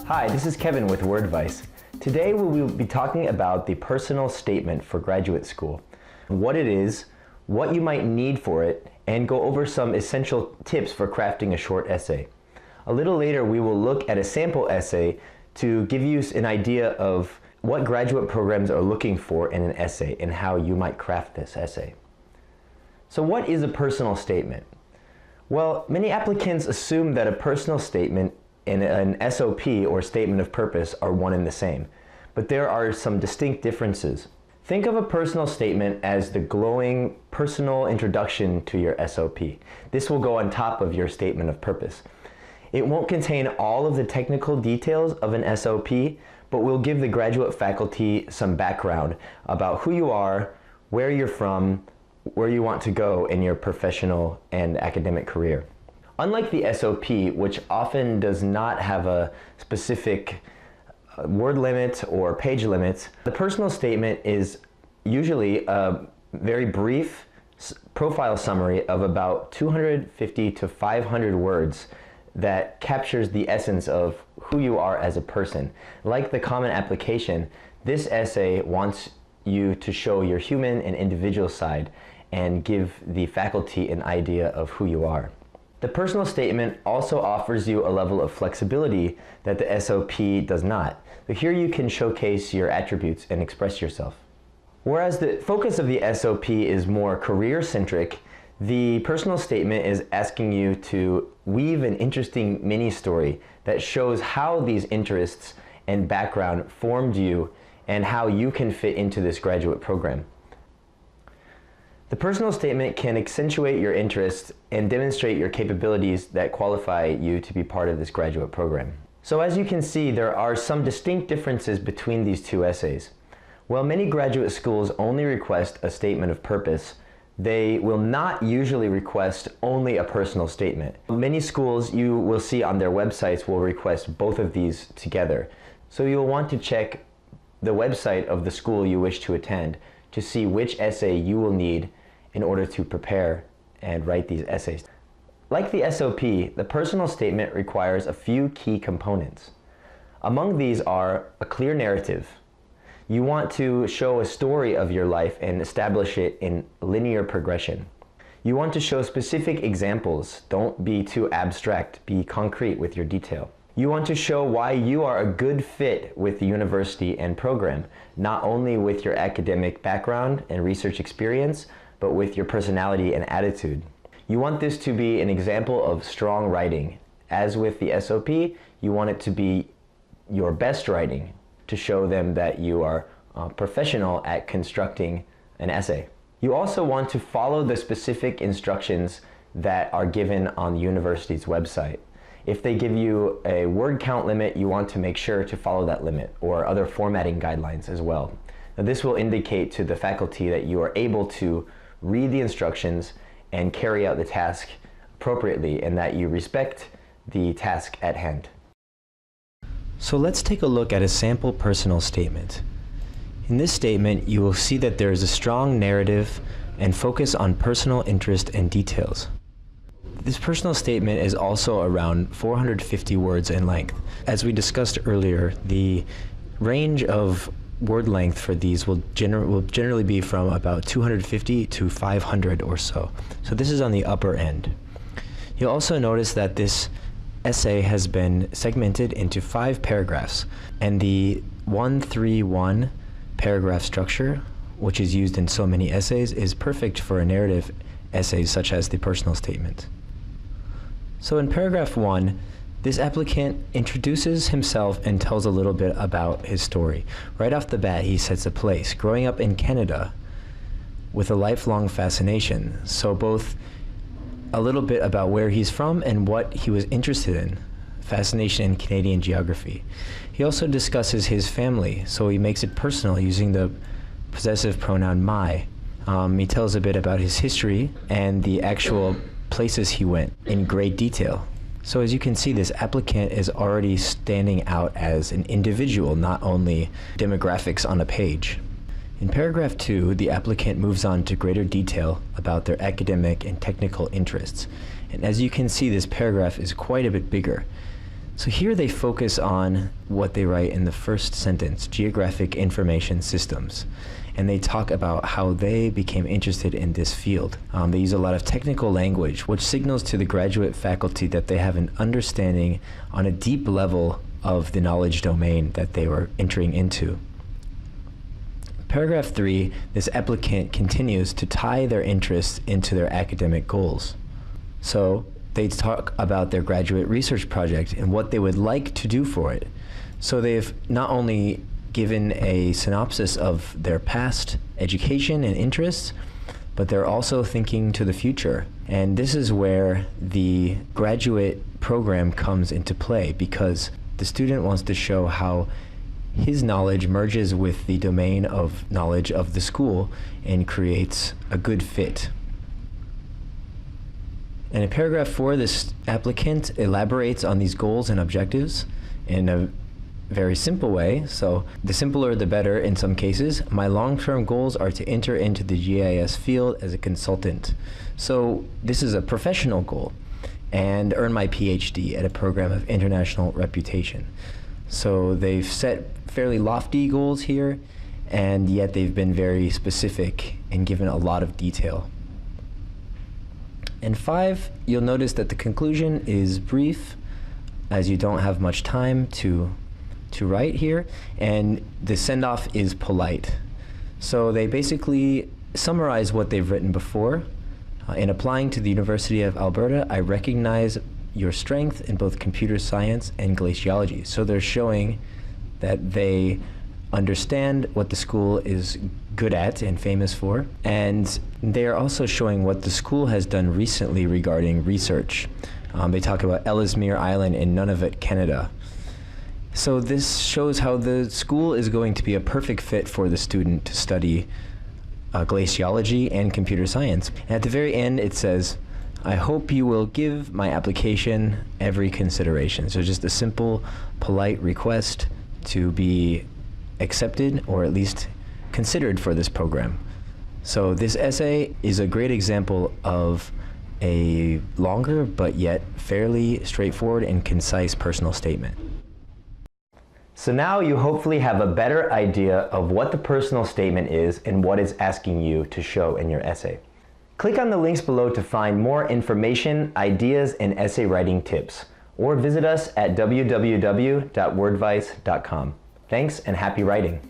Hi, this is Kevin with WordVice. Today we will be talking about the personal statement for graduate school, what it is, what you might need for it, and go over some essential tips for crafting a short essay. A little later we will look at a sample essay to give you an idea of what graduate programs are looking for in an essay and how you might craft this essay. So what is a personal statement? Well, many applicants assume that a personal statement and an SOP or statement of purpose are one and the same, but there are some distinct differences. Think of a personal statement as the glowing personal introduction to your SOP. This will go on top of your statement of purpose. It won't contain all of the technical details of an SOP, but will give the graduate faculty some background about who you are, where you're from, where you want to go in your professional and academic career. Unlike the SOP, which often does not have a specific word limit or page limit, the personal statement is usually a very brief profile summary of about 250 to 500 words that captures the essence of who you are as a person. Like the common application, this essay wants you to show your human and individual side and give the faculty an idea of who you are. The personal statement also offers you a level of flexibility that the SOP does not. So here you can showcase your attributes and express yourself. Whereas the focus of the SOP is more career-centric, the personal statement is asking you to weave an interesting mini-story that shows how these interests and background formed you and how you can fit into this graduate program. The personal statement can accentuate your interests and demonstrate your capabilities that qualify you to be part of this graduate program. So as you can see, there are some distinct differences between these two essays. While many graduate schools only request a statement of purpose, they will not usually request only a personal statement. Many schools you will see on their websites will request both of these together. So you'll want to check the website of the school you wish to attend to see which essay you will need in order to prepare and write these essays. Like the SOP, the personal statement requires a few key components. Among these are a clear narrative. You want to show a story of your life and establish it in linear progression. You want to show specific examples. Don't be too abstract, be concrete with your detail. You want to show why you are a good fit with the university and program, not only with your academic background and research experience, but with your personality and attitude. You want this to be an example of strong writing. As with the SOP, you want it to be your best writing to show them that you are a professional at constructing an essay. You also want to follow the specific instructions that are given on the university's website. If they give you a word count limit, you want to make sure to follow that limit, or other formatting guidelines as well. Now, this will indicate to the faculty that you are able to read the instructions and carry out the task appropriately, and that you respect the task at hand. So let's take a look at a sample personal statement. In this statement, you will see that there is a strong narrative and focus on personal interest and details. This personal statement is also around 450 words in length. As we discussed earlier, the range of word length for these will generally be from about 250 to 500 or so. So this is on the upper end. You'll also notice that this essay has been segmented into 5 paragraphs, and the 1-3-1 paragraph structure, which is used in so many essays, is perfect for a narrative essay such as the personal statement. So in paragraph 1, this applicant introduces himself and tells a little bit about his story. Right off the bat, he sets a place, growing up in Canada with a lifelong fascination. So both a little bit about where he's from and what he was interested in, fascination in Canadian geography. He also discusses his family, so he makes it personal using the possessive pronoun my. He tells a bit about his history and the actual places he went in great detail. So as you can see, this applicant is already standing out as an individual, not only demographics on a page. In paragraph 2, the applicant moves on to greater detail about their academic and technical interests. And as you can see, this paragraph is quite a bit bigger. So here they focus on what they write in the first sentence, geographic information systems. And they talk about how they became interested in this field. They use a lot of technical language, which signals to the graduate faculty that they have an understanding on a deep level of the knowledge domain that they were entering into. Paragraph 3, this applicant continues to tie their interests into their academic goals. So they talk about their graduate research project and what they would like to do for it. So they've not only given a synopsis of their past education and interests, but they're also thinking to the future. And this is where the graduate program comes into play, because the student wants to show how his knowledge merges with the domain of knowledge of the school and creates a good fit. And in paragraph 4, this applicant elaborates on these goals and objectives in a very simple way. So the simpler the better in some cases. My long-term goals are to enter into the GIS field as a consultant. So this is a professional goal, and earn my PhD at a program of international reputation. So they've set fairly lofty goals here, and yet they've been very specific and given a lot of detail. And 5, you'll notice that the conclusion is brief, as you don't have much time to write here, and the send-off is polite. So they basically summarize what they've written before. In applying to the University of Alberta, I recognize your strength in both computer science and glaciology. So they're showing that they understand what the school is good at and famous for, and they're also showing what the school has done recently regarding research. They talk about Ellesmere Island in Nunavut, Canada. So this shows how the school is going to be a perfect fit for the student to study glaciology and computer science. And at the very end it says, I hope you will give my application every consideration. So just a simple, polite request to be accepted or at least considered for this program. So this essay is a great example of a longer but yet fairly straightforward and concise personal statement. So now you hopefully have a better idea of what the personal statement is and what it's asking you to show in your essay. Click on the links below to find more information, ideas, and essay writing tips, or visit us at www.wordvice.com. Thanks and happy writing!